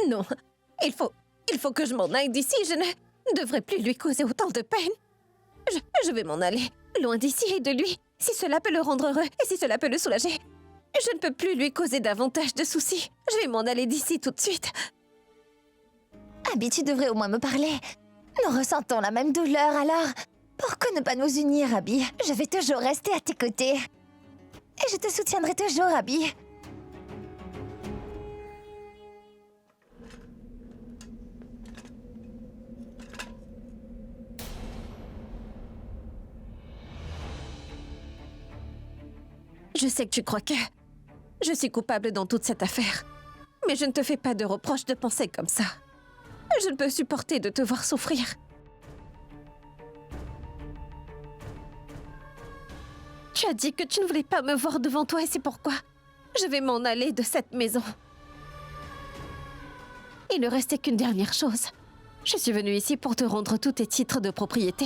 Non, il faut que je m'en aille d'ici. Je ne devrais plus lui causer autant de peine. Je vais m'en aller, loin d'ici et de lui, si cela peut le rendre heureux et si cela peut le soulager. Je ne peux plus lui causer davantage de soucis. Je vais m'en aller d'ici tout de suite. Abby, tu devrais au moins me parler. Nous ressentons la même douleur, alors pourquoi ne pas nous unir, Abby? Je vais toujours rester à tes côtés. Et je te soutiendrai toujours, Abby. Je sais que tu crois que je suis coupable dans toute cette affaire. Mais je ne te fais pas de reproche de penser comme ça. Je ne peux supporter de te voir souffrir. Tu as dit que tu ne voulais pas me voir devant toi et c'est pourquoi je vais m'en aller de cette maison. Il ne restait qu'une dernière chose. Je suis venue ici pour te rendre tous tes titres de propriété.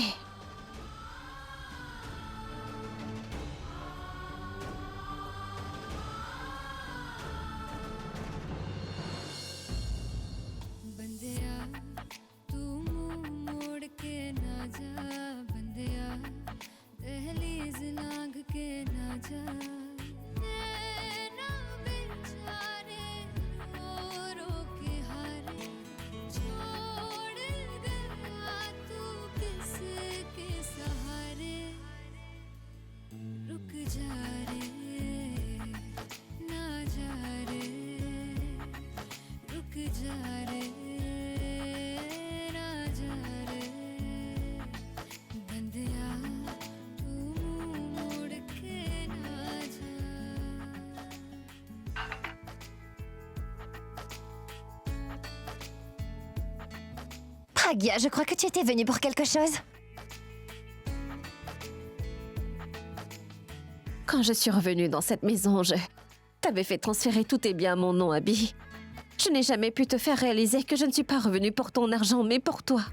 Pragya, je crois que tu étais venue pour quelque chose. Quand je suis revenue dans cette maison, je t'avais fait transférer tous tes biens à mon nom, Abby. Je n'ai jamais pu te faire réaliser que je ne suis pas revenue pour ton argent, mais pour toi.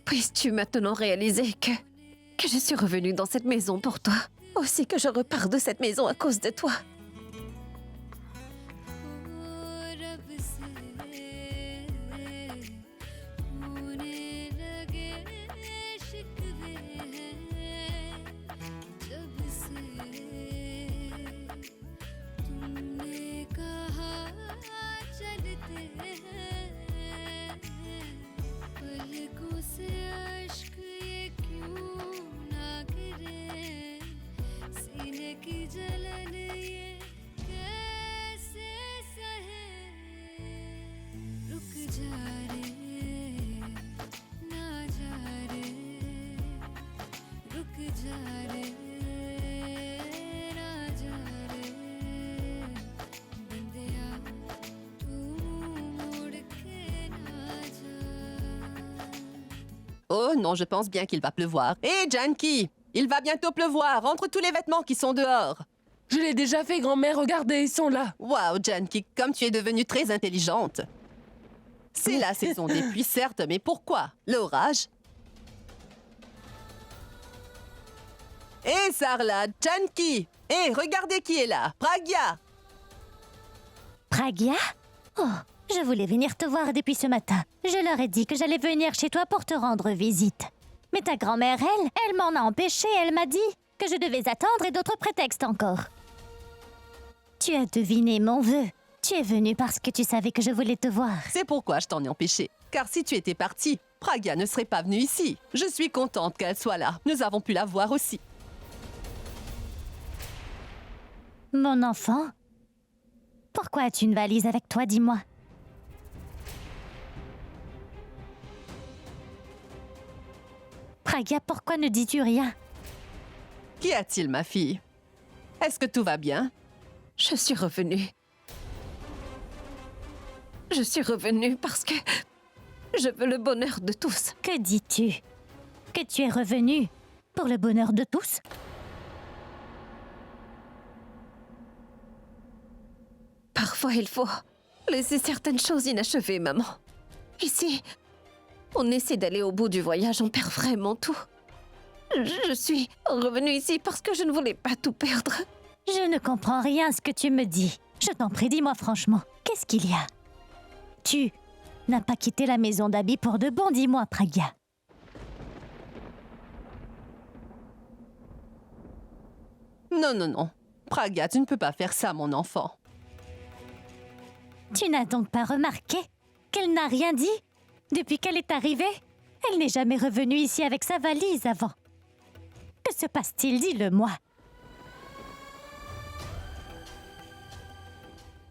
Puisses-tu maintenant réaliser que je suis revenue dans cette maison pour toi? Aussi que je repars de cette maison à cause de toi. Oh non, je pense bien qu'il va pleuvoir. Hé, Janky! Il va bientôt pleuvoir. Rentre tous les vêtements qui sont dehors. Je l'ai déjà fait, grand-mère. Regardez, ils sont là. Waouh, Janky, comme tu es devenue très intelligente. C'est la saison des pluies, certes, mais pourquoi? L'orage? Hé, Sarla, Janky! Hé, regardez qui est là! Pragya! Pragya? Oh, je voulais venir te voir depuis ce matin. Je leur ai dit que j'allais venir chez toi pour te rendre visite. Mais ta grand-mère, elle m'en a empêché. Elle m'a dit que je devais attendre et d'autres prétextes encore. Tu as deviné mon vœu. Tu es venu parce que tu savais que je voulais te voir. C'est pourquoi je t'en ai empêché. Car si tu étais partie, Pragya ne serait pas venue ici. Je suis contente qu'elle soit là. Nous avons pu la voir aussi. Mon enfant, pourquoi as-tu une valise avec toi, dis-moi? Pragya, pourquoi ne dis-tu rien? Qu'y a-t-il, ma fille? Est-ce que tout va bien? Je suis revenue. Je suis revenue parce que je veux le bonheur de tous. Que dis-tu? Que tu es revenu pour le bonheur de tous? Parfois, il faut laisser certaines choses inachevées, maman. Ici, on essaie d'aller au bout du voyage, on perd vraiment tout. Je suis revenue ici parce que je ne voulais pas tout perdre. Je ne comprends rien à ce que tu me dis. Je t'en prie, dis-moi franchement, qu'est-ce qu'il y a? Tu n'as pas quitté la maison d'Abby pour de bon, dis-moi, Pragya. Non, non, non. Pragya, tu ne peux pas faire ça, mon enfant. Tu n'as donc pas remarqué qu'elle n'a rien dit depuis qu'elle est arrivée? Elle n'est jamais revenue ici avec sa valise avant. Que se passe-t-il? Dis-le-moi.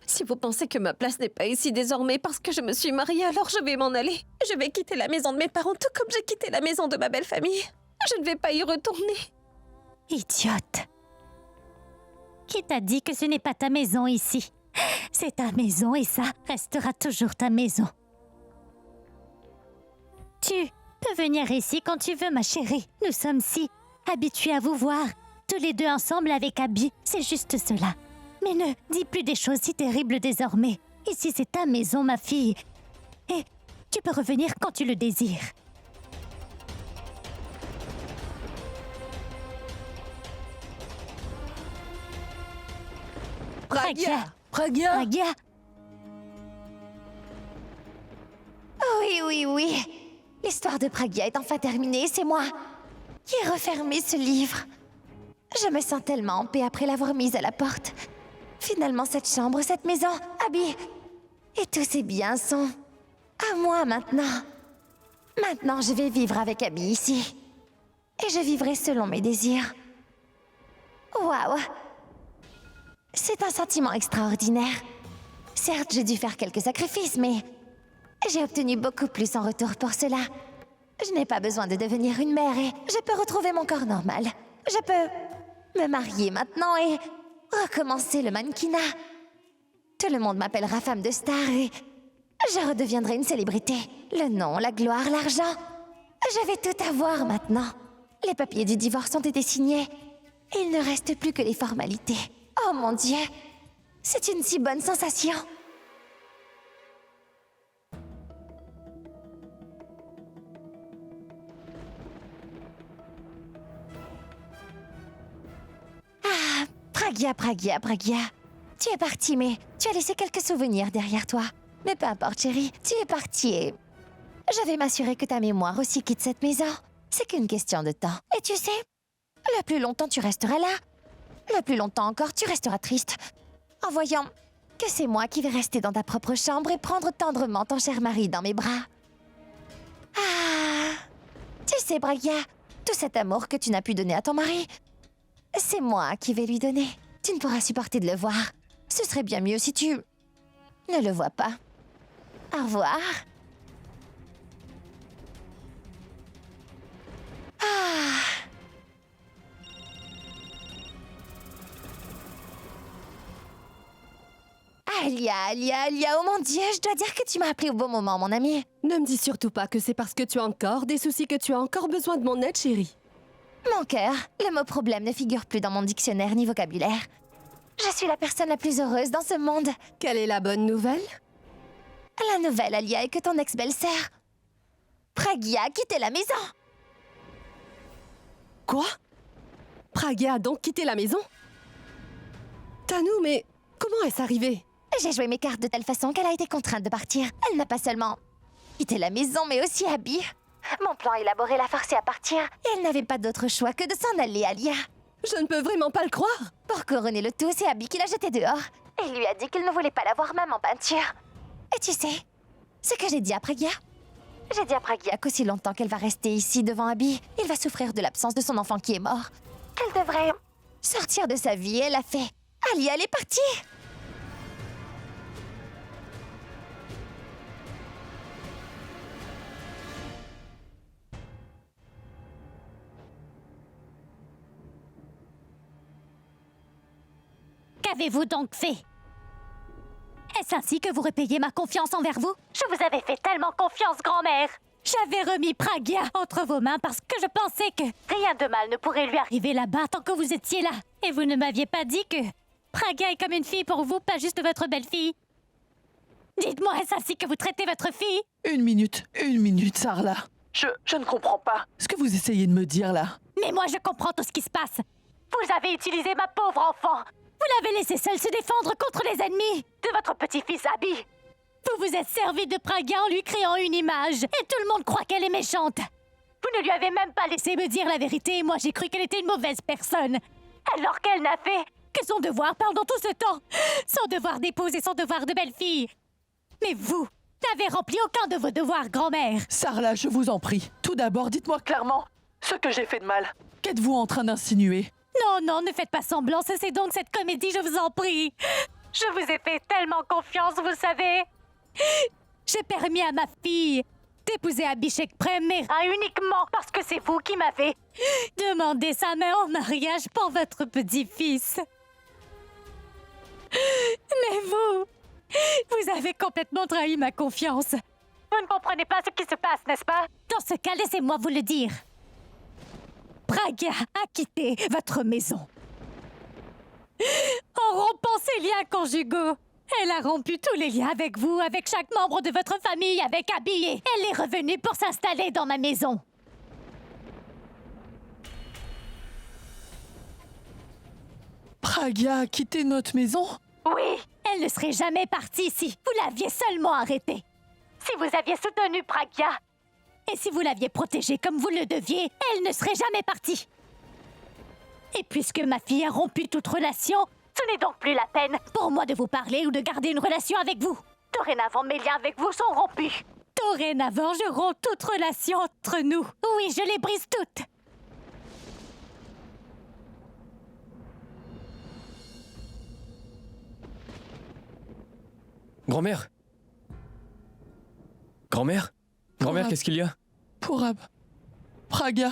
Si vous pensez que ma place n'est pas ici désormais parce que je me suis mariée, alors je vais m'en aller. Je vais quitter la maison de mes parents tout comme j'ai quitté la maison de ma belle famille. Je ne vais pas y retourner. Idiote. Qui t'a dit que ce n'est pas ta maison ici? C'est ta maison et ça restera toujours ta maison. Tu peux venir ici quand tu veux, ma chérie. Nous sommes si habitués à vous voir, tous les deux ensemble avec Abby. C'est juste cela. Mais ne dis plus des choses si terribles désormais. Ici, c'est ta maison, ma fille. Et tu peux revenir quand tu le désires. Pragya! Pragya! Pragya, Oui, oui, oui. L'histoire de Pragya est enfin terminée, c'est moi qui ai refermé ce livre. Je me sens tellement en paix après l'avoir mise à la porte. Finalement, cette chambre, cette maison, Abby et tous ces biens sont à moi maintenant. Maintenant, je vais vivre avec Abby ici. Et je vivrai selon mes désirs. Waouh! C'est un sentiment extraordinaire. Certes, j'ai dû faire quelques sacrifices, mais j'ai obtenu beaucoup plus en retour pour cela. Je n'ai pas besoin de devenir une mère et je peux retrouver mon corps normal. Je peux me marier maintenant et recommencer le mannequinat. Tout le monde m'appellera femme de star et je redeviendrai une célébrité. Le nom, la gloire, l'argent. Je vais tout avoir maintenant. Les papiers du divorce ont été signés. Il ne reste plus que les formalités. Oh mon Dieu! C'est une si bonne sensation! Ah, Pragya, Pragya, Pragya. Tu es partie, mais tu as laissé quelques souvenirs derrière toi. Mais peu importe, chérie, tu es partie et je vais m'assurer que ta mémoire aussi quitte cette maison. C'est qu'une question de temps. Et tu sais, le plus longtemps tu resteras là, le plus longtemps encore tu resteras triste. En voyant que c'est moi qui vais rester dans ta propre chambre et prendre tendrement ton cher mari dans mes bras. Ah, tu sais, Pragya, tout cet amour que tu n'as pu donner à ton mari, c'est moi qui vais lui donner. Tu ne pourras supporter de le voir. Ce serait bien mieux si tu ne le vois pas. Au revoir. Ah. Alia, oh mon Dieu, je dois dire que tu m'as appelé au bon moment, mon ami. Ne me dis surtout pas que c'est parce que tu as encore des soucis que tu as encore besoin de mon aide, chérie. Mon cœur, le mot problème ne figure plus dans mon dictionnaire ni vocabulaire. Je suis la personne la plus heureuse dans ce monde. Quelle est la bonne nouvelle? La nouvelle, Alia, est que ton ex-belle-sœur, Pragya, a quitté la maison. Quoi? Pragya a donc quitté la maison? Tanou, mais comment est-ce arrivé? J'ai joué mes cartes de telle façon qu'elle a été contrainte de partir. Elle n'a pas seulement quitté la maison, mais aussi Abby. Mon plan élaboré l'a forcée à partir, et elle n'avait pas d'autre choix que de s'en aller, Alia. Je ne peux vraiment pas le croire. Pour couronner le tout, c'est Abby qui l'a jetée dehors. Et lui a dit qu'il ne voulait pas la voir même en peinture. Et tu sais, ce que j'ai dit à Pragya? J'ai dit à Pragya qu'aussi longtemps qu'elle va rester ici devant Abby, il va souffrir de l'absence de son enfant qui est mort. Elle devrait sortir de sa vie, et elle l'a fait. Alia, elle est partie. qu'avez-vous donc fait? Est-ce ainsi que vous repayez ma confiance envers vous? Je vous avais fait tellement confiance, grand-mère! J'avais remis Pragya entre vos mains parce que je pensais que rien de mal ne pourrait lui arriver là-bas tant que vous étiez là. Et vous ne m'aviez pas dit que Pragya est comme une fille pour vous, pas juste votre belle-fille. Dites-moi, est-ce ainsi que vous traitez votre fille? Une minute, Sarla. Je ne comprends pas. Ce que vous essayez de me dire là. Mais moi, je comprends tout ce qui se passe. Vous avez utilisé ma pauvre enfant. l'avez laissé seul se défendre contre les ennemis de votre petit-fils Abby. Vous vous êtes servi de Pragya en lui créant une image, et tout le monde croit qu'elle est méchante. Vous ne lui avez même pas laissé me dire la vérité, et moi j'ai cru qu'elle était une mauvaise personne. Alors qu'elle n'a fait que son devoir pendant tout ce temps. Son devoir d'épouse et son devoir de belle-fille. Mais vous n'avez rempli aucun de vos devoirs, grand-mère. Sarla, je vous en prie. Tout d'abord, dites-moi clairement ce que j'ai fait de mal. Qu'êtes-vous en train d'insinuer? Non, non, ne faites pas semblant, cessez donc cette comédie, je vous en prie. Je vous ai fait tellement confiance, vous savez. J'ai permis à ma fille d'épouser Abhishek Premera uniquement parce que c'est vous qui m'avez demandé sa main en mariage pour votre petit-fils. Mais vous avez complètement trahi ma confiance. Vous ne comprenez pas ce qui se passe, n'est-ce pas? Dans ce cas, laissez-moi vous le dire. Pragya a quitté votre maison. En rompant ses liens conjugaux, elle a rompu tous les liens avec vous, avec chaque membre de votre famille, avec Abby, et elle est revenue pour s'installer dans ma maison. Pragya a quitté notre maison? Oui, elle ne serait jamais partie si vous l'aviez seulement arrêtée. Si vous aviez soutenu Pragya, et si vous l'aviez protégée comme vous le deviez, elle ne serait jamais partie. Et puisque ma fille a rompu toute relation, ce n'est donc plus la peine pour moi de vous parler ou de garder une relation avec vous. Dorénavant, mes liens avec vous sont rompus. Dorénavant, je romps toute relation entre nous. Oui, je les brise toutes. Grand-mère? Grand-mère? Grand-mère, qu'est-ce qu'il y a? Pourab. Pragya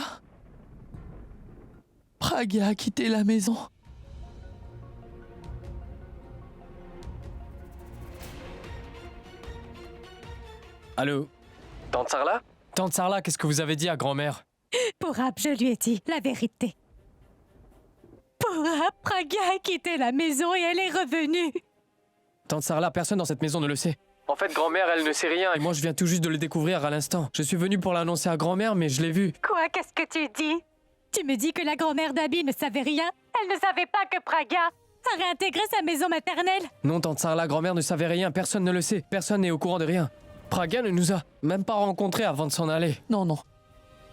a quitté la maison. Allô? Tante Sarla? Tante Sarla, qu'est-ce que vous avez dit à grand-mère? Pourab, je lui ai dit la vérité. Pourab, Pragya a quitté la maison et elle est revenue. Tante Sarla, personne dans cette maison ne le sait. En fait, grand-mère, elle ne sait rien. Et moi, je viens tout juste de le découvrir à l'instant. Je suis venu pour l'annoncer à grand-mère, mais je l'ai vu. Quoi, qu'est-ce que tu dis? Tu me dis que la grand-mère d'Abby ne savait rien? Elle ne savait pas que Pragya a réintégré sa maison maternelle? Non, Tante Sarla, grand-mère ne savait rien. Personne ne le sait. Personne n'est au courant de rien. Pragya ne nous a même pas rencontrés avant de s'en aller. Non, non.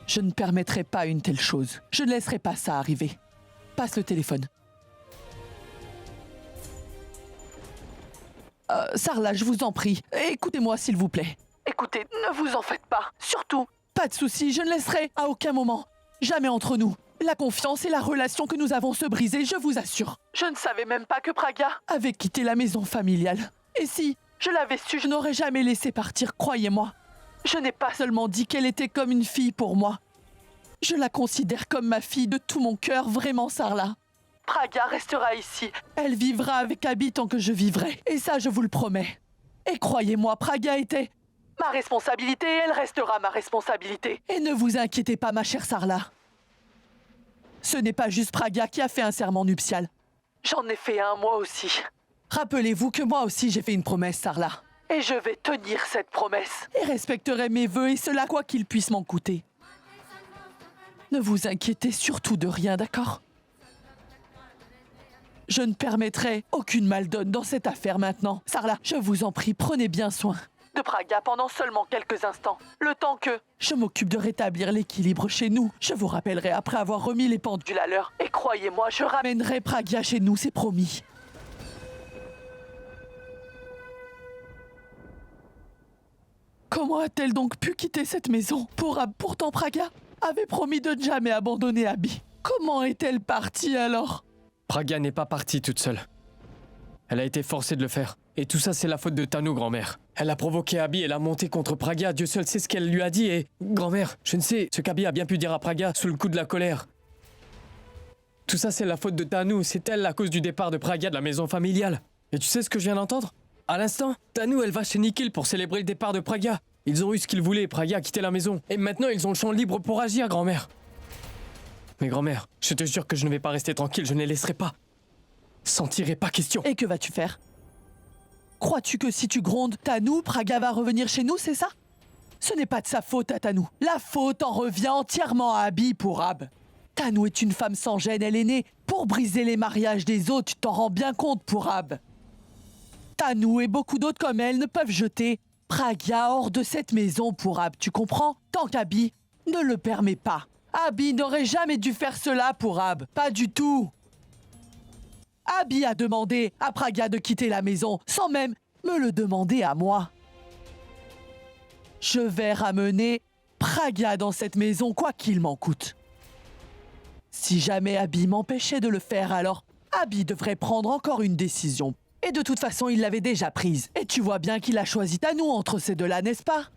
Je ne permettrai pas une telle chose. Je ne laisserai pas ça arriver. Passe le téléphone. Sarla, je vous en prie, écoutez-moi s'il vous plaît. Écoutez, ne vous en faites pas. Surtout, pas de souci, je ne laisserai à aucun moment, jamais entre nous, la confiance et la relation que nous avons se briser, je vous assure. Je ne savais même pas que Pragya avait quitté la maison familiale. Et si je l'avais su, je n'aurais jamais laissé partir, croyez-moi. Je n'ai pas seulement dit qu'elle était comme une fille pour moi. Je la considère comme ma fille de tout mon cœur, vraiment, Sarla. Pragya restera ici. Elle vivra avec Abby tant que je vivrai. Et ça, je vous le promets. Et croyez-moi, Pragya était ma responsabilité et elle restera ma responsabilité. Et ne vous inquiétez pas, ma chère Sarla. Ce n'est pas juste Pragya qui a fait un serment nuptial. J'en ai fait un, moi aussi. Rappelez-vous que moi aussi, j'ai fait une promesse, Sarla. Et je vais tenir cette promesse. Et respecterai mes vœux, et cela quoi qu'il puisse m'en coûter. Ne vous inquiétez surtout de rien, d'accord ? Je ne permettrai aucune maldonne dans cette affaire maintenant. Sarla, je vous en prie, prenez bien soin de Pragya pendant seulement quelques instants. Le temps que je m'occupe de rétablir l'équilibre chez nous. Je vous rappellerai après avoir remis les pendules à l'heure. Et croyez-moi, je ramènerai Pragya chez nous, c'est promis. Comment a-t-elle donc pu quitter cette maison? Pourtant, Pragya avait promis de ne jamais abandonner Abby. Comment est-elle partie alors? Pragya n'est pas partie toute seule. Elle a été forcée de le faire. Et tout ça, c'est la faute de Tanu, grand-mère. Elle a provoqué Abby, elle a monté contre Pragya. Dieu seul sait ce qu'elle lui a dit et... Grand-mère, je ne sais ce qu'Abby a bien pu dire à Pragya sous le coup de la colère. Tout ça, c'est la faute de Tanu. C'est elle la cause du départ de Pragya de la maison familiale. Et tu sais ce que je viens d'entendre? À l'instant, Tanu, elle va chez Nikhil pour célébrer le départ de Pragya. Ils ont eu ce qu'ils voulaient, Pragya a quitté la maison. Et maintenant, ils ont le champ libre pour agir, grand-mère. Mais grand-mère, je te jure que je ne vais pas rester tranquille, je ne les laisserai pas. Sentirai pas question. Et que vas-tu faire? Crois-tu que si tu grondes Tanu, Pragya va revenir chez nous, c'est ça? Ce n'est pas de sa faute à Tanu. La faute en revient entièrement à Abby pour Ab. Tanu est une femme sans gêne, elle est née Pour briser les mariages des autres, tu t'en rends bien compte, Pourab. Tanou et beaucoup d'autres comme elle ne peuvent jeter Pragya hors de cette maison, Pourab, tu comprends? Tant qu'Abby ne le permet pas. Abby n'aurait jamais dû faire cela, Pourab. Pas du tout. Abby a demandé à Pragya de quitter la maison, sans même me le demander à moi. Je vais ramener Pragya dans cette maison, quoi qu'il m'en coûte. Si jamais Abby m'empêchait de le faire, alors Abby devrait prendre encore une décision. Et de toute façon, il l'avait déjà prise. Et tu vois bien qu'il a choisi Tanou entre ces deux-là, n'est-ce pas?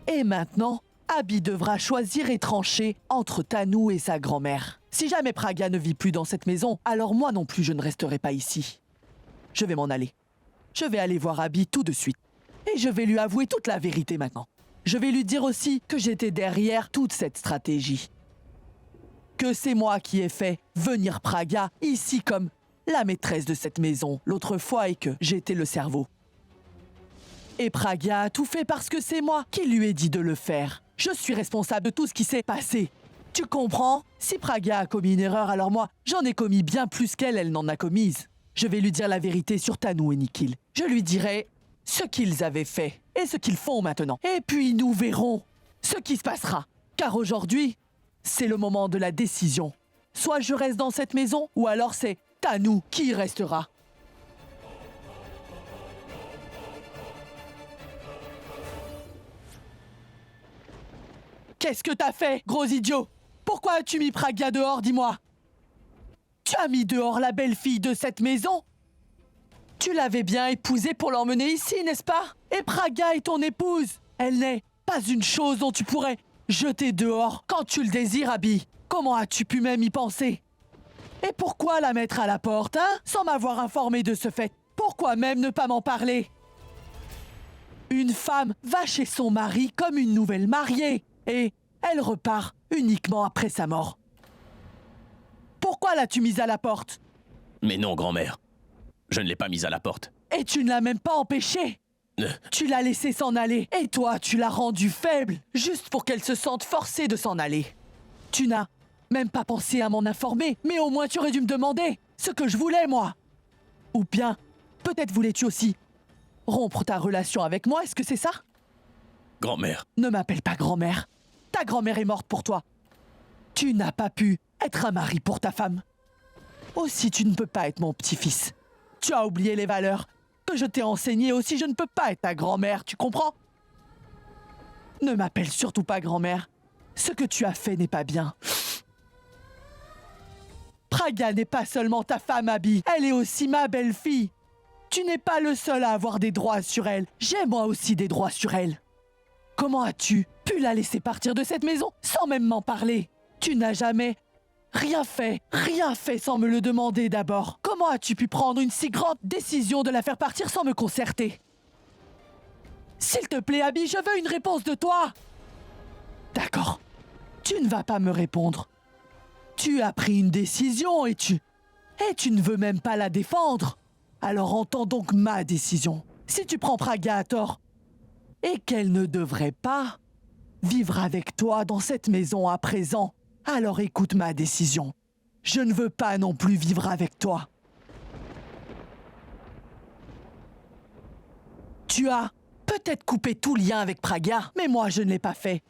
Et maintenant, Abby devra choisir et trancher entre Tanou et sa grand-mère. Si jamais Pragya ne vit plus dans cette maison, alors moi non plus je ne resterai pas ici. Je vais m'en aller. Je vais aller voir Abby tout de suite. Et je vais lui avouer toute la vérité maintenant. Je vais lui dire aussi que j'étais derrière toute cette stratégie. Que c'est moi qui ai fait venir Pragya ici comme la maîtresse de cette maison l'autre fois et que j'étais le cerveau. Et Pragya a tout fait parce que c'est moi qui lui ai dit de le faire. Je suis responsable de tout ce qui s'est passé. Tu comprends? Si Pragya a commis une erreur, alors moi, j'en ai commis bien plus qu'elle, elle n'en a commise. Je vais lui dire la vérité sur Tanou et Nikhil. Je lui dirai ce qu'ils avaient fait et ce qu'ils font maintenant. Et puis nous verrons ce qui se passera. Car aujourd'hui, c'est le moment de la décision. Soit je reste dans cette maison, ou alors c'est Tanou qui y restera. Qu'est-ce que t'as fait, gros idiot? Pourquoi as-tu mis Pragya dehors, dis-moi? Tu as mis dehors la belle-fille de cette maison? Tu l'avais bien épousée pour l'emmener ici, n'est-ce pas? Et Pragya est ton épouse. Elle n'est pas une chose dont tu pourrais jeter dehors quand tu le désires, Abby. Comment as-tu pu même y penser? Et pourquoi la mettre à la porte, hein? Sans m'avoir informé de ce fait. Pourquoi même ne pas m'en parler? Une femme va chez son mari comme une nouvelle mariée. Et elle repart uniquement après sa mort. Pourquoi l'as-tu mise à la porte? Mais non, grand-mère. Je ne l'ai pas mise à la porte. Et tu ne l'as même pas empêchée. Tu l'as laissée s'en aller. Et toi, tu l'as rendue faible, juste pour qu'elle se sente forcée de s'en aller. Tu n'as même pas pensé à m'en informer, mais au moins tu aurais dû me demander ce que je voulais, moi. Ou bien, peut-être voulais-tu aussi rompre ta relation avec moi, est-ce que c'est ça? Grand-mère. Ne m'appelle pas grand-mère. Ta grand-mère est morte pour toi. Tu n'as pas pu être un mari pour ta femme. Aussi, tu ne peux pas être mon petit-fils. Tu as oublié les valeurs que je t'ai enseignées. Aussi, je ne peux pas être ta grand-mère, tu comprends? Ne m'appelle surtout pas grand-mère. Ce que tu as fait n'est pas bien. Pragya n'est pas seulement ta femme, Abby. Elle est aussi ma belle-fille. Tu n'es pas le seul à avoir des droits sur elle. J'ai moi aussi des droits sur elle. Comment as-tu pu la laisser partir de cette maison sans même m'en parler? Tu n'as jamais rien fait sans me le demander d'abord. Comment as-tu pu prendre une si grande décision de la faire partir sans me concerter? S'il te plaît, Abby, je veux une réponse de toi. D'accord. Tu ne vas pas me répondre. Tu as pris une décision et tu ne veux même pas la défendre. Alors entends donc ma décision. Si tu prends Pragya à tort et qu'elle ne devrait pas vivre avec toi dans cette maison à présent, alors écoute ma décision. Je ne veux pas non plus vivre avec toi. Tu as peut-être coupé tout lien avec Pragya, mais moi je ne l'ai pas fait.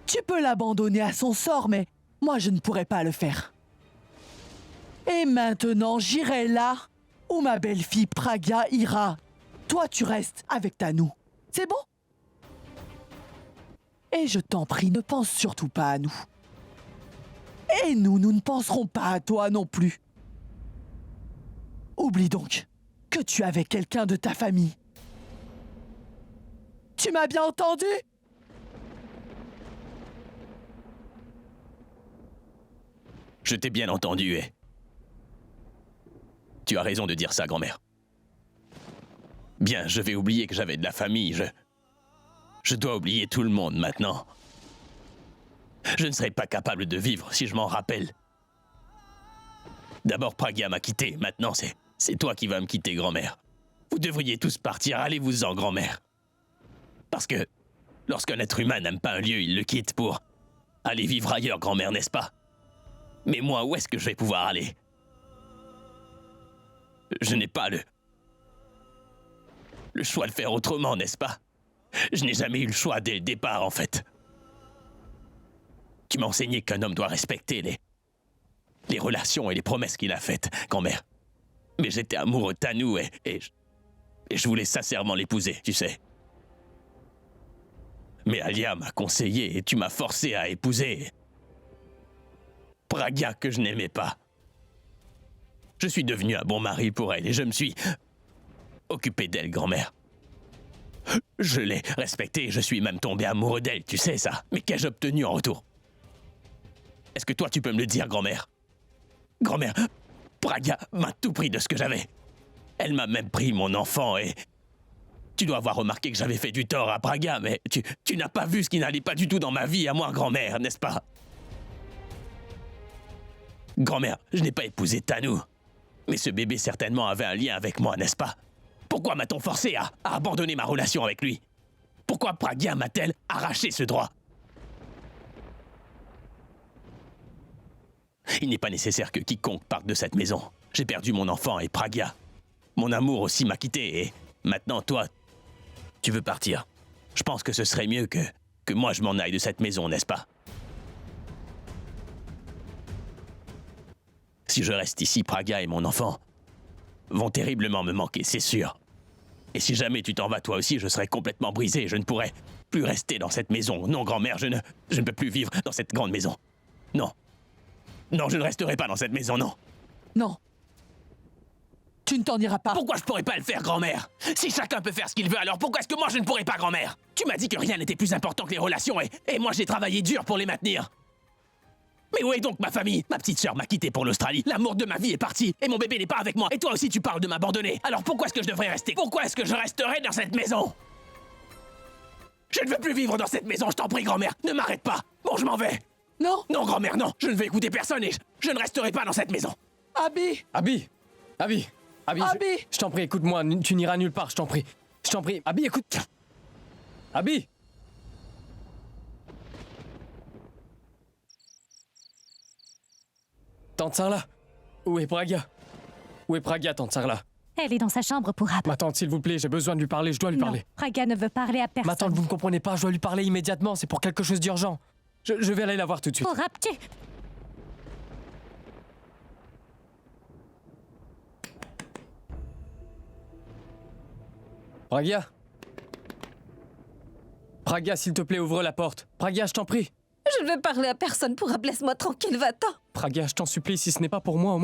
Tu peux l'abandonner à son sort, mais moi je ne pourrais pas le faire. Et maintenant, j'irai là où ma belle-fille Pragya ira. Toi, tu restes avec Tanou. C'est bon? Et je t'en prie, ne pense surtout pas à nous. Et nous ne penserons pas à toi non plus. Oublie donc que tu es avec quelqu'un de ta famille. Tu m'as bien entendu? Je t'ai bien entendu et... Tu as raison de dire ça, grand-mère. Bien, je vais oublier que j'avais de la famille, Je dois oublier tout le monde maintenant. Je ne serai pas capable de vivre si je m'en rappelle. D'abord, Pragya m'a quitté, maintenant c'est toi qui vas me quitter, grand-mère. Vous devriez tous partir, allez-vous-en, grand-mère. Parce que lorsqu'un être humain n'aime pas un lieu, il le quitte pour aller vivre ailleurs, grand-mère, n'est-ce pas? Mais moi, où est-ce que je vais pouvoir aller? Je n'ai pas le choix de faire autrement, n'est-ce pas? Je n'ai jamais eu le choix dès le départ, en fait. Tu m'as enseigné qu'un homme doit respecter les relations et les promesses qu'il a faites, grand-mère. Mais j'étais amoureux de Tanou et je voulais sincèrement l'épouser, tu sais. Mais Alia m'a conseillé et tu m'as forcé à épouser Pragya que je n'aimais pas. Je suis devenu un bon mari pour elle et je me suis occupé d'elle, grand-mère. Je l'ai respectée et je suis même tombé amoureux d'elle, tu sais ça. Mais qu'ai-je obtenu en retour? Est-ce que toi tu peux me le dire, grand-mère? Grand-mère, Pragya m'a tout pris de ce que j'avais. Elle m'a même pris mon enfant et... Tu dois avoir remarqué que j'avais fait du tort à Pragya, mais tu n'as pas vu ce qui n'allait pas du tout dans ma vie à moi, grand-mère, n'est-ce pas? Grand-mère, je n'ai pas épousé Tanou. Mais ce bébé certainement avait un lien avec moi, n'est-ce pas? Pourquoi m'a-t-on forcé à abandonner ma relation avec lui? Pourquoi Pragya m'a-t-elle arraché ce droit? Il n'est pas nécessaire que quiconque parte de cette maison. J'ai perdu mon enfant et Pragya. Mon amour aussi m'a quitté et maintenant, toi, tu veux partir. Je pense que ce serait mieux que moi je m'en aille de cette maison, n'est-ce pas? Si je reste ici, Pragya et mon enfant vont terriblement me manquer, c'est sûr. Et si jamais tu t'en vas toi aussi, je serai complètement brisé. Je ne pourrai plus rester dans cette maison. Non, grand-mère, je ne peux plus vivre dans cette grande maison. Non. Non, je ne resterai pas dans cette maison, non. Non. Tu ne t'en iras pas. Pourquoi je pourrais pas le faire, grand-mère? Si chacun peut faire ce qu'il veut, alors pourquoi est-ce que moi je ne pourrais pas, grand-mère? Tu m'as dit que rien n'était plus important que les relations et moi j'ai travaillé dur pour les maintenir. Mais où est donc ma famille? Ma petite sœur m'a quitté pour l'Australie. L'amour de ma vie est parti et mon bébé n'est pas avec moi. Et toi aussi tu parles de m'abandonner. Alors pourquoi est-ce que je devrais rester? Pourquoi est-ce que je resterai dans cette maison? Je ne veux plus vivre dans cette maison, je t'en prie, grand-mère. Ne m'arrête pas. Bon, je m'en vais. Non. Non, grand-mère, non. Je ne vais écouter personne et je ne resterai pas dans cette maison. Abby. Abby! Abby! Abby! Abby! Je t'en prie, écoute-moi, tu n'iras nulle part, je t'en prie. Je t'en prie. Abby, écoute! Abby! Tante Sarla! Où est Pragya? Où est Pragya, tante Sarla? Elle est dans sa chambre pour Ab. Ma tante, s'il vous plaît, j'ai besoin de lui parler, je dois lui Non, parler. Pragya ne veut parler à personne. Ma tante, vous ne comprenez pas, je dois lui parler immédiatement, c'est pour quelque chose d'urgent. Je vais aller la voir tout de suite. Pour Ab, tu... Pragya? Pragya, s'il te plaît, ouvre la porte. Pragya, je t'en prie. Je ne veux parler à personne pour Ab, laisse-moi tranquille, va-t'en. Pragya, je t'en supplie, si ce n'est pas pour moi,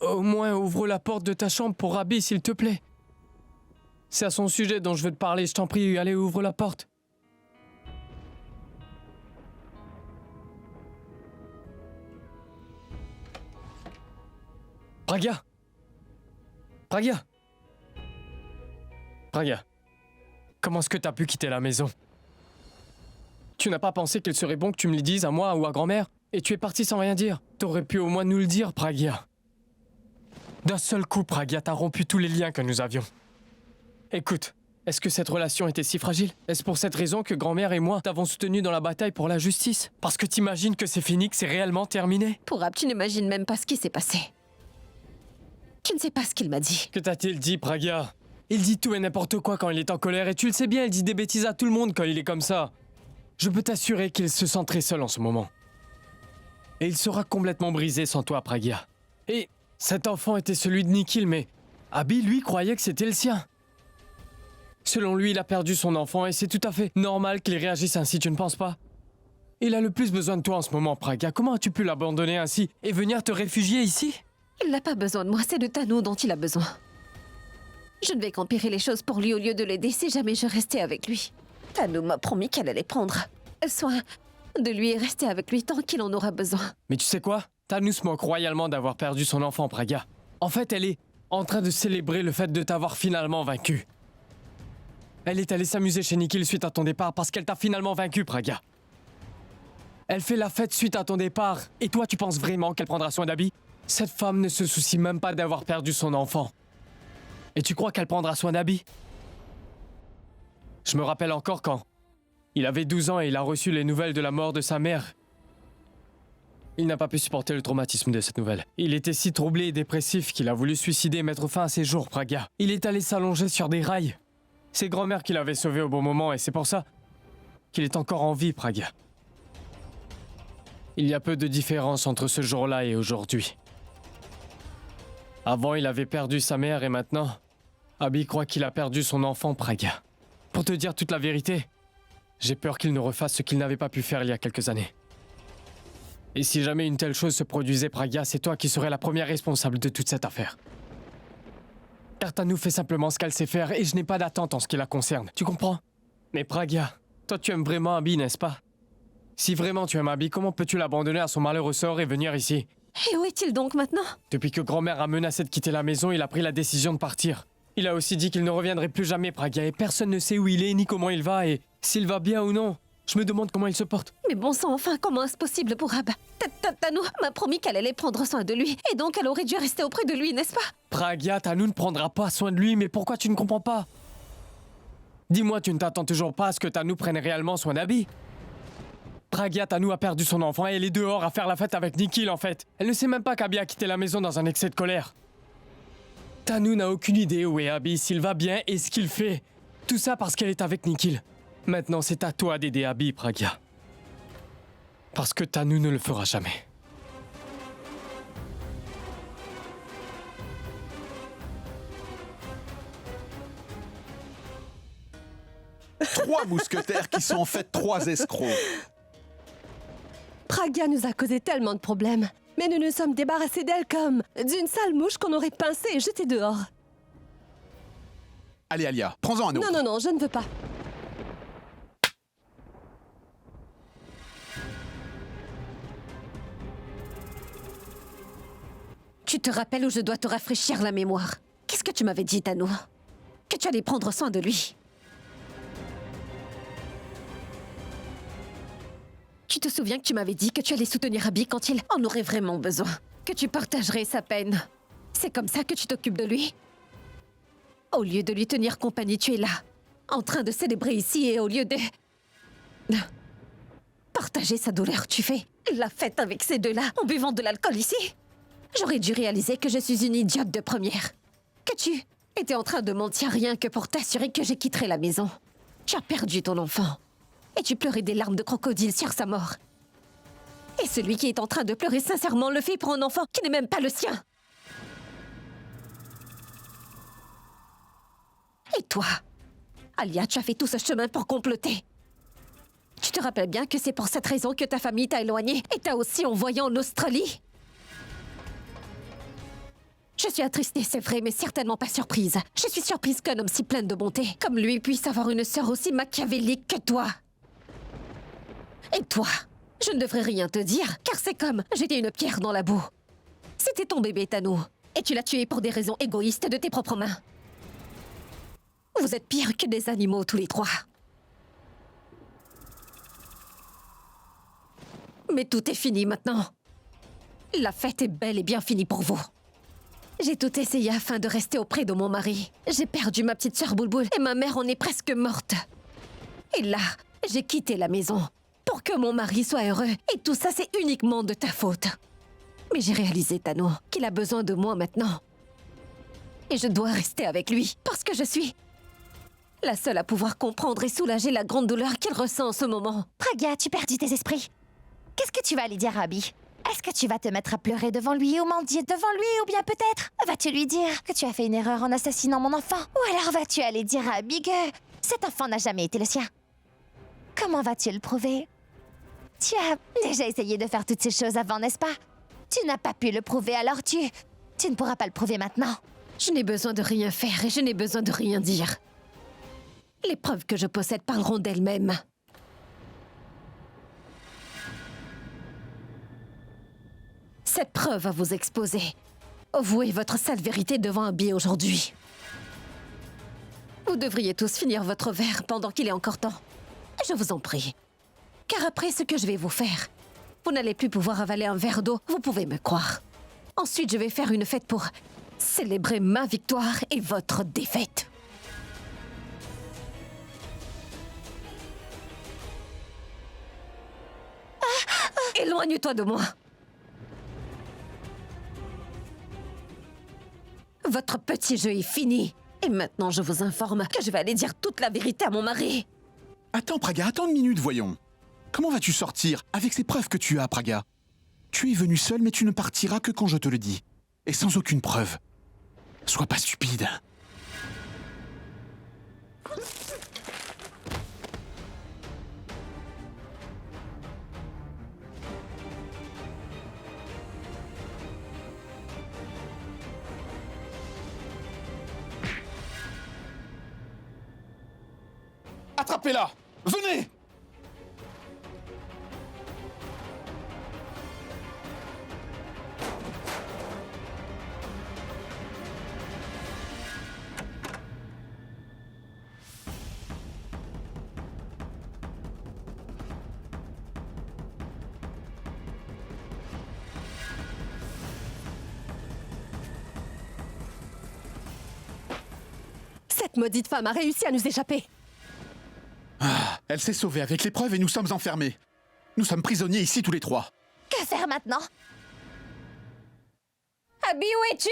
au moins ouvre la porte de ta chambre pour Abby, s'il te plaît. C'est à son sujet dont je veux te parler, je t'en prie, allez, ouvre la porte. Pragya! Pragya! Pragya, comment est-ce que t'as pu quitter la maison? Tu n'as pas pensé qu'il serait bon que tu me le dises à moi ou à grand-mère? Et tu es parti sans rien dire. T'aurais pu au moins nous le dire, Pragya. D'un seul coup, Pragya, t'as rompu tous les liens que nous avions. Écoute, est-ce que cette relation était si fragile? Est-ce pour cette raison que grand-mère et moi t'avons soutenu dans la bataille pour la justice? Parce que t'imagines que c'est fini, que c'est réellement terminé? Pour Ab, tu n'imagines même pas ce qui s'est passé. Tu ne sais pas ce qu'il m'a dit. Que t'a-t-il dit, Pragya? Il dit tout et n'importe quoi quand il est en colère, et tu le sais bien, il dit des bêtises à tout le monde quand il est comme ça. Je peux t'assurer qu'il se sent très seul en ce moment. Et il sera complètement brisé sans toi, Pragya. Et cet enfant était celui de Nikhil, mais Abby, lui, croyait que c'était le sien. Selon lui, il a perdu son enfant, et c'est tout à fait normal qu'il réagisse ainsi, tu ne penses pas? Il a le plus besoin de toi en ce moment, Pragya. Comment as-tu pu l'abandonner ainsi et venir te réfugier ici? Il n'a pas besoin de moi, c'est de Tanou dont il a besoin. Je ne vais qu'empirer les choses pour lui au lieu de l'aider si jamais je restais avec lui. Tanou m'a promis qu'elle allait prendre soin de lui et rester avec lui tant qu'il en aura besoin. Mais tu sais quoi? Tanou se moque royalement d'avoir perdu son enfant, Pragya. En fait, elle est en train de célébrer le fait de t'avoir finalement vaincu. Elle est allée s'amuser chez Nikhil suite à ton départ parce qu'elle t'a finalement vaincu, Pragya. Elle fait la fête suite à ton départ. Et toi, tu penses vraiment qu'elle prendra soin d'Abby? Cette femme ne se soucie même pas d'avoir perdu son enfant. Et tu crois qu'elle prendra soin d'Abby? Je me rappelle encore quand il avait 12 ans et il a reçu les nouvelles de la mort de sa mère. Il n'a pas pu supporter le traumatisme de cette nouvelle. Il était si troublé et dépressif qu'il a voulu suicider et mettre fin à ses jours, Pragya. Il est allé s'allonger sur des rails. C'est grand-mère qui l'avait sauvé au bon moment et c'est pour ça qu'il est encore en vie, Pragya. Il y a peu de différence entre ce jour-là et aujourd'hui. Avant, il avait perdu sa mère et maintenant, Abby croit qu'il a perdu son enfant, Pragya. Pour te dire toute la vérité, j'ai peur qu'il ne refasse ce qu'il n'avait pas pu faire il y a quelques années. Et si jamais une telle chose se produisait, Pragya, c'est toi qui serais la première responsable de toute cette affaire. Car Tanu fait simplement ce qu'elle sait faire et je n'ai pas d'attente en ce qui la concerne. Tu comprends? Mais Pragya, toi tu aimes vraiment Abby, n'est-ce pas? Si vraiment tu aimes Abby, comment peux-tu l'abandonner à son malheureux sort et venir ici? Et où est-il donc maintenant? Depuis que grand-mère a menacé de quitter la maison, il a pris la décision de partir. Il a aussi dit qu'il ne reviendrait plus jamais, Pragya, et personne ne sait où il est ni comment il va, et s'il va bien ou non. Je me demande comment il se porte. Mais bon sang, enfin, comment est-ce possible pour Ab? Tanu m'a promis qu'elle allait prendre soin de lui, et donc elle aurait dû rester auprès de lui, n'est-ce pas? Pragya, Tanu ne prendra pas soin de lui, mais pourquoi tu ne comprends pas? Dis-moi, tu ne t'attends toujours pas à ce que Tanu prenne réellement soin d'Abby? Pragya, Tanu a perdu son enfant et elle est dehors à faire la fête avec Nikhil en fait. Elle ne sait même pas qu'Abby a quitté la maison dans un excès de colère. Tanu n'a aucune idée où est Abby, s'il va bien et ce qu'il fait. Tout ça parce qu'elle est avec Nikhil. Maintenant, c'est à toi d'aider Abby, Pragya. Parce que Tanu ne le fera jamais. Trois mousquetaires qui sont en fait trois escrocs. Pragya nous a causé tellement de problèmes, mais nous nous sommes débarrassés d'elle comme d'une sale mouche qu'on aurait pincée et jetée dehors. Allez, Alia, prends-en un autre. Non, je ne veux pas. Tu te rappelles où je dois te rafraîchir la mémoire? Qu'est-ce que tu m'avais dit, Tanu? Que tu allais prendre soin de lui. Tu te souviens que tu m'avais dit que tu allais soutenir Abby quand il en aurait vraiment besoin? Que tu partagerais sa peine? C'est comme ça que tu t'occupes de lui? Au lieu de lui tenir compagnie, tu es là, en train de célébrer ici et au lieu de partager sa douleur, tu fais la fête avec ces deux-là en buvant de l'alcool ici? J'aurais dû réaliser que je suis une idiote de première. Que tu étais en train de mentir rien que pour t'assurer que je quitterais la maison. Tu as perdu ton enfant. Et tu pleurais des larmes de crocodile sur sa mort. Et celui qui est en train de pleurer sincèrement le fait pour un enfant qui n'est même pas le sien. Et toi, Alia, tu as fait tout ce chemin pour comploter. Tu te rappelles bien que c'est pour cette raison que ta famille t'a éloignée et t'a aussi envoyé en Australie? Je suis attristée, c'est vrai, mais certainement pas surprise. Je suis surprise qu'un homme si plein de bonté comme lui puisse avoir une sœur aussi machiavélique que toi. Et toi, je ne devrais rien te dire, car c'est comme j'étais une pierre dans la boue. C'était ton bébé, Tanu, et tu l'as tué pour des raisons égoïstes de tes propres mains. Vous êtes pires que des animaux, tous les trois. Mais tout est fini maintenant. La fête est bel et bien finie pour vous. J'ai tout essayé afin de rester auprès de mon mari. J'ai perdu ma petite sœur Boulboul et ma mère en est presque morte. Et là, j'ai quitté la maison pour que mon mari soit heureux. Et tout ça, c'est uniquement de ta faute. Mais j'ai réalisé, Tanu, qu'il a besoin de moi maintenant. Et je dois rester avec lui parce que je suis la seule à pouvoir comprendre et soulager la grande douleur qu'il ressent en ce moment. Pragya, tu perdis tes esprits. Qu'est-ce que tu vas aller dire à Abby? Est-ce que tu vas te mettre à pleurer devant lui ou mendier devant lui? Ou bien peut-être vas-tu lui dire que tu as fait une erreur en assassinant mon enfant? Ou alors vas-tu aller dire à Abby que cet enfant n'a jamais été le sien? Comment vas-tu le prouver? Tu as déjà essayé de faire toutes ces choses avant, n'est-ce pas? Tu n'as pas pu le prouver, alors tu ne pourras pas le prouver maintenant. Je n'ai besoin de rien faire et je n'ai besoin de rien dire. Les preuves que je possède parleront d'elles-mêmes. Cette preuve va vous exposer. Avouez votre sale vérité devant Abby aujourd'hui. Vous devriez tous finir votre verre pendant qu'il est encore temps. Je vous en prie. Car après ce que je vais vous faire, vous n'allez plus pouvoir avaler un verre d'eau, vous pouvez me croire. Ensuite, je vais faire une fête pour célébrer ma victoire et votre défaite. Éloigne-toi de moi. Votre petit jeu est fini. Et maintenant, je vous informe que je vais aller dire toute la vérité à mon mari. Attends, Praga, attends une minute, voyons. Comment vas-tu sortir avec ces preuves que tu as, Praga? Tu es venu seul, mais tu ne partiras que quand je te le dis. Et sans aucune preuve. Sois pas stupide. Attrapez-la! Venez! Cette maudite femme a réussi à nous échapper. Ah, elle s'est sauvée avec les preuves et nous sommes enfermés. Nous sommes prisonniers ici tous les trois. Que faire maintenant? Abby, où es-tu?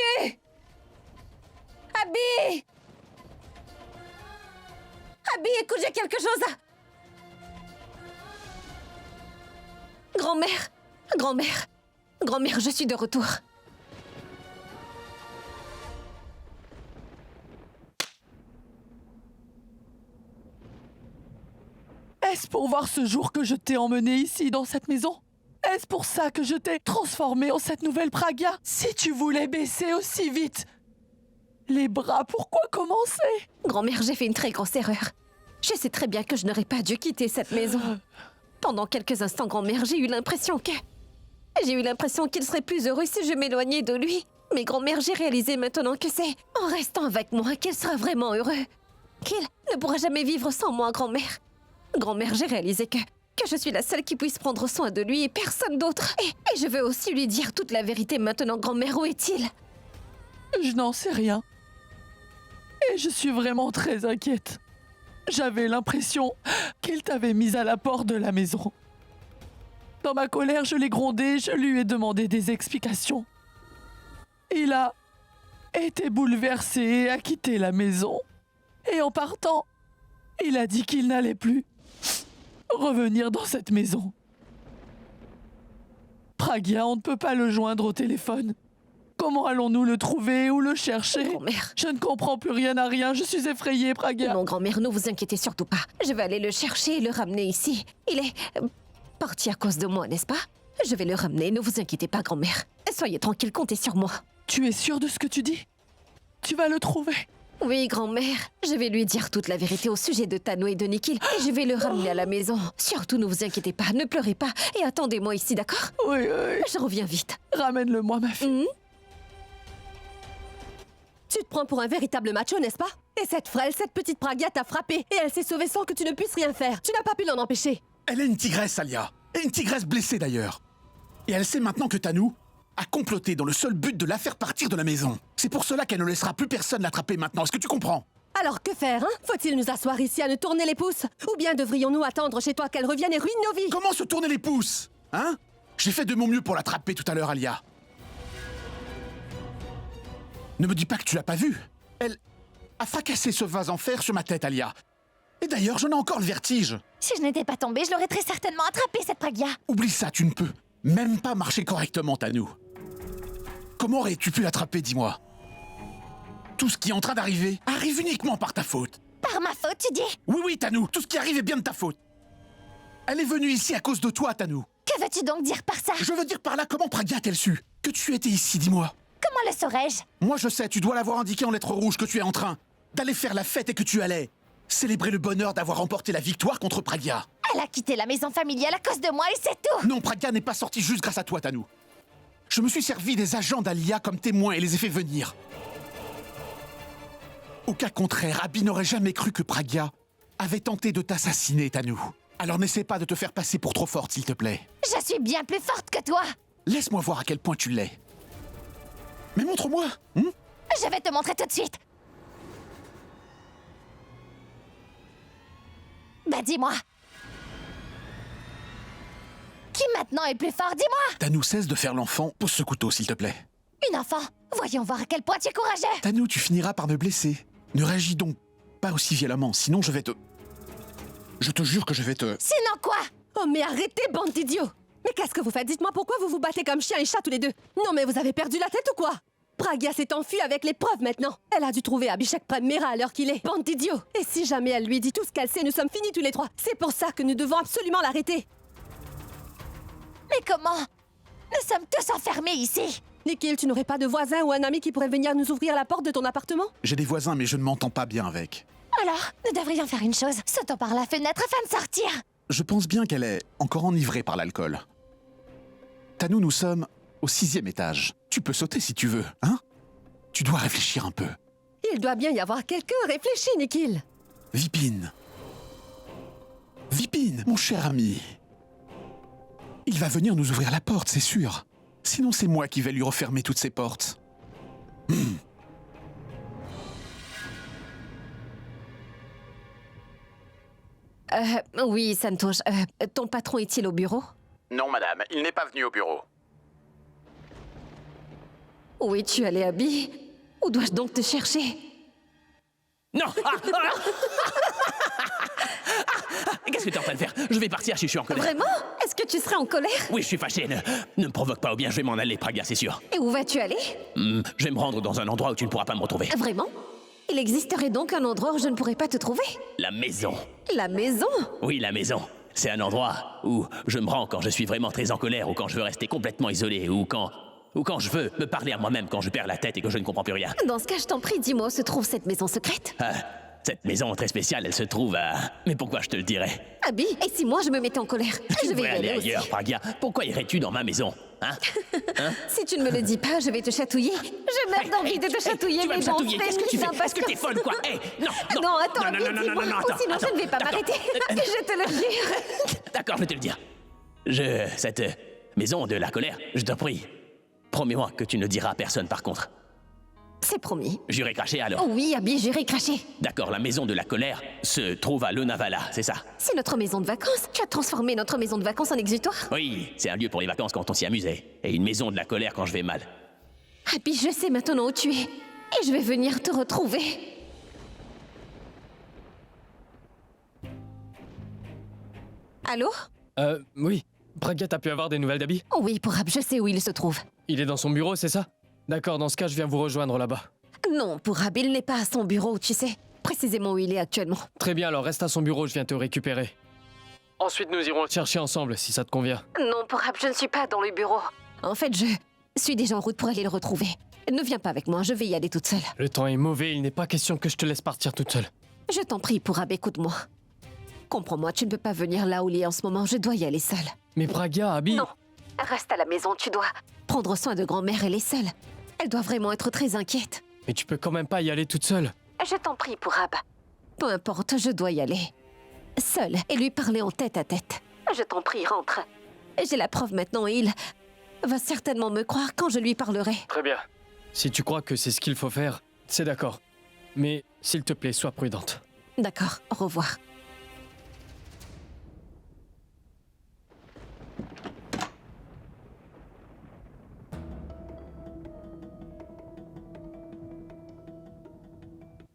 Abby! Abby, écoute, j'ai quelque chose à... Grand-mère! Grand-mère! Grand-mère, je suis de retour. Est-ce pour voir ce jour que je t'ai emmené ici, dans cette maison? Est-ce pour ça que je t'ai transformé en cette nouvelle Praga? Si tu voulais baisser aussi vite les bras, pourquoi commencer? Grand-mère, j'ai fait une très grosse erreur. Je sais très bien que je n'aurais pas dû quitter cette maison. Pendant quelques instants, grand-mère, j'ai eu l'impression que... J'ai eu l'impression qu'il serait plus heureux si je m'éloignais de lui. Mais grand-mère, j'ai réalisé maintenant que c'est en restant avec moi qu'il sera vraiment heureux. Qu'il ne pourra jamais vivre sans moi, grand-mère. Grand-mère, j'ai réalisé que je suis la seule qui puisse prendre soin de lui et personne d'autre. Et je veux aussi lui dire toute la vérité maintenant, grand-mère. Où est-il? Je n'en sais rien. Et je suis vraiment très inquiète. J'avais l'impression qu'il t'avait mise à la porte de la maison. Dans ma colère, je l'ai grondé, je lui ai demandé des explications. Il a été bouleversé et a quitté la maison. Et en partant, il a dit qu'il n'allait plus revenir dans cette maison. Pragia, on ne peut pas le joindre au téléphone. Comment allons-nous le trouver ou le chercher? Grand-mère. Je ne comprends plus rien à rien, je suis effrayée, Pragia. Non, grand-mère, ne vous inquiétez surtout pas. Je vais aller le chercher et le ramener ici. Il est parti à cause de moi, n'est-ce pas? Je vais le ramener, ne vous inquiétez pas, grand-mère. Soyez tranquille, comptez sur moi. Tu es sûre de ce que tu dis? Tu vas le trouver? Oui, grand-mère. Je vais lui dire toute la vérité au sujet de Tano et de Nikhil et je vais le ramener à la maison. Surtout, ne vous inquiétez pas, ne pleurez pas et attendez-moi ici, d'accord? Oui, oui. Je reviens vite. Ramène-le-moi, ma fille. Tu te prends pour un véritable macho, n'est-ce pas? Et cette frêle, cette petite Praga t'a frappé et elle s'est sauvée sans que tu ne puisses rien faire. Tu n'as pas pu l'en empêcher. Elle est une tigresse, Alia. Et une tigresse blessée, d'ailleurs. Et elle sait maintenant que Tanu a comploté dans le seul but de la faire partir de la maison. C'est pour cela qu'elle ne laissera plus personne l'attraper maintenant. Est-ce que tu comprends? Alors que faire, hein? Faut-il nous asseoir ici à nous tourner les pouces? Ou bien devrions-nous attendre chez toi qu'elle revienne et ruine nos vies? Comment se tourner les pouces? Hein? J'ai fait de mon mieux pour l'attraper tout à l'heure, Alia. Ne me dis pas que tu l'as pas vue. Elle a fracassé ce vase en fer sur ma tête, Alia. Et d'ailleurs, j'en ai encore le vertige. Si je n'étais pas tombée, je l'aurais très certainement attrapée, cette Pragia. Oublie ça, tu ne peux même pas marcher correctement, Tanu. Comment aurais-tu pu l'attraper, dis-moi? Tout ce qui est en train d'arriver arrive uniquement par ta faute. Par ma faute, tu dis? Oui, oui, Tanu, tout ce qui arrive est bien de ta faute. Elle est venue ici à cause de toi, Tanu. Que veux-tu donc dire par ça? Je veux dire par là, comment Praga a-t-elle su que tu étais ici, dis-moi? Comment le saurais-je? Moi, je sais, tu dois l'avoir indiqué en lettres rouges que tu es en train d'aller faire la fête et que tu allais célébrer le bonheur d'avoir remporté la victoire contre Praga. Elle a quitté la maison familiale à cause de moi et c'est tout! Non, Praga n'est pas sorti juste grâce à toi, Tanu. Je me suis servi des agents d'Alia comme témoins et les ai fait venir. Au cas contraire, Abby n'aurait jamais cru que Praga avait tenté de t'assassiner, Tanu. Alors n'essaie pas de te faire passer pour trop forte, s'il te plaît. Je suis bien plus forte que toi! Laisse-moi voir à quel point tu l'es. Mais montre-moi, hein? Je vais te montrer tout de suite! Bah dis-moi! Qui maintenant est plus fort, dis-moi! Tanu, cesse de faire l'enfant. Pose ce couteau, s'il te plaît. Une enfant. Voyons voir à quel point tu es courageux. Tanu, tu finiras par me blesser. Ne réagis donc pas aussi violemment, sinon je vais te... Je te jure que je vais te... Sinon quoi? Oh, mais arrêtez, bande d'idiots! Mais qu'est-ce que vous faites? Dites-moi pourquoi vous vous battez comme chien et chat tous les deux? Non, mais vous avez perdu la tête ou quoi? Pragya s'est enfuie avec les preuves maintenant. Elle a dû trouver Abhishek Mera à l'heure qu'il est. Bande d'idiots! Et si jamais elle lui dit tout ce qu'elle sait, nous sommes finis tous les trois. C'est pour ça que nous devons absolument l'arrêter. Mais comment? Nous sommes tous enfermés ici. Nikhil, tu n'aurais pas de voisin ou un ami qui pourrait venir nous ouvrir la porte de ton appartement? J'ai des voisins, mais je ne m'entends pas bien avec. Alors, nous devrions faire une chose. Sautons par la fenêtre afin de sortir. Je pense bien qu'elle est encore enivrée par l'alcool. Tanu, nous sommes au 6e étage. Tu peux sauter si tu veux, hein? Tu dois réfléchir un peu. Il doit bien y avoir quelqu'un. Réfléchis, Nikhil. Vipin. Vipin, mon cher ami. Il va venir nous ouvrir la porte, c'est sûr. Sinon, c'est moi qui vais lui refermer toutes ses portes. Oui, Santosh. Ton patron est-il au bureau? Non, madame, il n'est pas venu au bureau. Où es-tu allé, Abby? Où dois-je donc te chercher? Non! Qu'est-ce que tu es en train de faire? Je vais partir si je suis en colère. Vraiment? Est-ce que tu serais en colère? Oui, je suis fâché. Ne me provoque pas ou bien je vais m'en aller, Pragya, c'est sûr. Et où vas-tu aller? Je vais me rendre dans un endroit où tu ne pourras pas me retrouver. Vraiment? Il existerait donc un endroit où je ne pourrais pas te trouver? La maison. La maison? Oui, la maison. C'est un endroit où je me rends quand je suis vraiment très en colère ou quand je veux rester complètement isolé ou quand je veux me parler à moi-même quand je perds la tête et que je ne comprends plus rien. Dans ce cas, je t'en prie, dis-moi où se trouve cette maison secrète? Cette maison très spéciale, elle se trouve à... Mais pourquoi je te le dirais? Abby, et si moi je me mettais en colère? Tu Je vais y devrais aller aller aussi. ailleurs, Pragya. Pourquoi irais-tu dans ma maison? Hein? Si tu ne me le dis pas, je vais te chatouiller. J'ai même envie de te chatouiller, tu vas mais me bon, chatouiller. Qu'est-ce que tu fais? Est-ce que t'es folle, quoi? Non, non. Non, attends, non, Abby, non, non, dis-moi, non, non, ou attends, sinon je ne vais pas attends. m'arrêter. Je te le jure. D'accord, je vais te le dire. Cette maison de la colère, je t'en prie. Promets-moi que tu ne diras à personne, par contre. C'est promis. J'irai cracher alors. Oh oui, Abby, j'irai cracher. D'accord, la maison de la colère se trouve à Lonavala, c'est ça? C'est notre maison de vacances. Tu as transformé notre maison de vacances en exutoire. Oui, c'est un lieu pour les vacances quand on s'y amusait. Et une maison de la colère quand je vais mal. Abby, je sais maintenant où tu es. Et je vais venir te retrouver. Allô? Oui. Pragya, t'as pu avoir des nouvelles d'Abby? Oh oui, Pourab, je sais où il se trouve. Il est dans son bureau, c'est ça? D'accord, dans ce cas, je viens vous rejoindre là-bas. Non, Pourab, il n'est pas à son bureau, tu sais. Précisément où il est actuellement. Très bien, alors reste à son bureau, je viens te récupérer. Ensuite, nous irons le chercher ensemble, si ça te convient. Non, Pourab, je ne suis pas dans le bureau. En fait, je suis déjà en route pour aller le retrouver. Ne viens pas avec moi, je vais y aller toute seule. Le temps est mauvais, il n'est pas question que je te laisse partir toute seule. Je t'en prie, Pourab, écoute-moi. Comprends-moi, tu ne peux pas venir là où il est en ce moment, je dois y aller seule. Mais Pragya, Abby... Non, reste à la maison, tu dois prendre soin de grand-mère, elle est seule. Elle doit vraiment être très inquiète. Mais tu peux quand même pas y aller toute seule. Je t'en prie, Pourab. Peu importe, je dois y aller. Seule, et lui parler en tête à tête. Je t'en prie, rentre. J'ai la preuve maintenant et il va certainement me croire quand je lui parlerai. Très bien. Si tu crois que c'est ce qu'il faut faire, c'est d'accord. Mais s'il te plaît, sois prudente. D'accord, au revoir.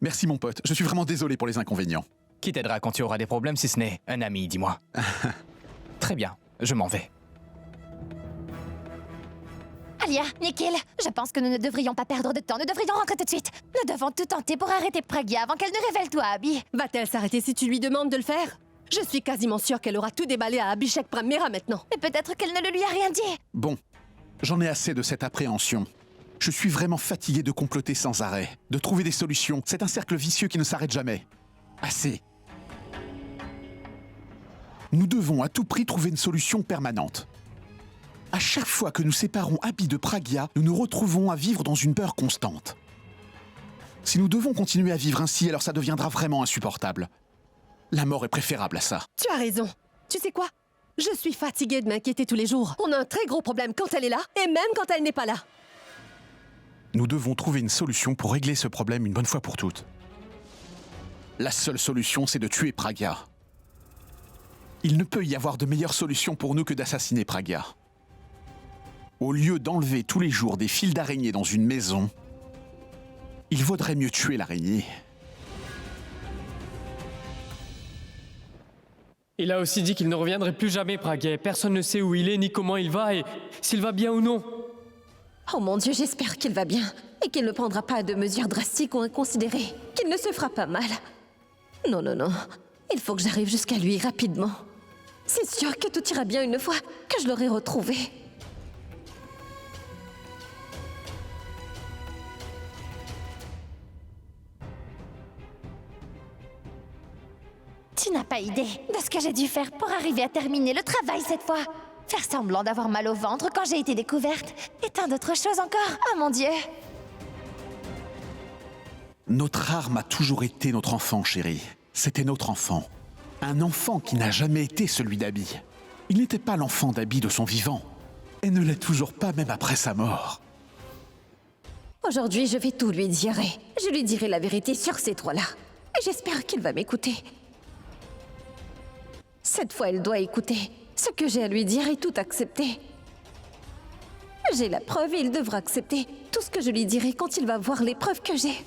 Merci mon pote, je suis vraiment désolé pour les inconvénients. Qui t'aidera quand tu auras des problèmes si ce n'est un ami, dis-moi. Très bien, je m'en vais. Alia, Nikhil, je pense que nous ne devrions pas perdre de temps. Nous devrions rentrer tout de suite. Nous devons tout tenter pour arrêter Pragya avant qu'elle ne révèle tout à Abby. Va-t-elle s'arrêter si tu lui demandes de le faire? Je suis quasiment sûre qu'elle aura tout déballé à Abhishek Mera maintenant. Mais peut-être qu'elle ne le lui a rien dit. Bon, j'en ai assez de cette appréhension. Je suis vraiment fatigué de comploter sans arrêt, de trouver des solutions. C'est un cercle vicieux qui ne s'arrête jamais. Assez. Nous devons à tout prix trouver une solution permanente. À chaque fois que nous séparons Abby de Pragya, nous nous retrouvons à vivre dans une peur constante. Si nous devons continuer à vivre ainsi, alors ça deviendra vraiment insupportable. La mort est préférable à ça. Tu as raison. Tu sais quoi? Je suis fatiguée de m'inquiéter tous les jours. On a un très gros problème quand elle est là, et même quand elle n'est pas là. Nous devons trouver une solution pour régler ce problème une bonne fois pour toutes. La seule solution, c'est de tuer Pragya. Il ne peut y avoir de meilleure solution pour nous que d'assassiner Pragya. Au lieu d'enlever tous les jours des fils d'araignée dans une maison, il vaudrait mieux tuer l'araignée. Il a aussi dit qu'il ne reviendrait plus jamais, Praga. Personne ne sait où il est ni comment il va et s'il va bien ou non. Oh mon Dieu, j'espère qu'il va bien et qu'il ne prendra pas de mesures drastiques ou inconsidérées, qu'il ne se fera pas mal. Non, non, non. Il faut que j'arrive jusqu'à lui rapidement. C'est sûr que tout ira bien une fois que je l'aurai retrouvé. Tu n'as pas idée de ce que j'ai dû faire pour arriver à terminer le travail cette fois. Faire semblant d'avoir mal au ventre quand j'ai été découverte. Et tant d'autres choses encore. Oh mon Dieu! Notre arme a toujours été notre enfant, chérie. C'était notre enfant. Un enfant qui n'a jamais été celui d'Abby. Il n'était pas l'enfant d'Abby de son vivant. Et ne l'est toujours pas même après sa mort. Aujourd'hui, je vais tout lui dire et je lui dirai la vérité sur ces trois-là. Et j'espère qu'il va m'écouter. Cette fois, elle doit écouter. Ce que j'ai à lui dire et tout accepter. J'ai la preuve et il devra accepter tout ce que je lui dirai quand il va voir les preuves que j'ai.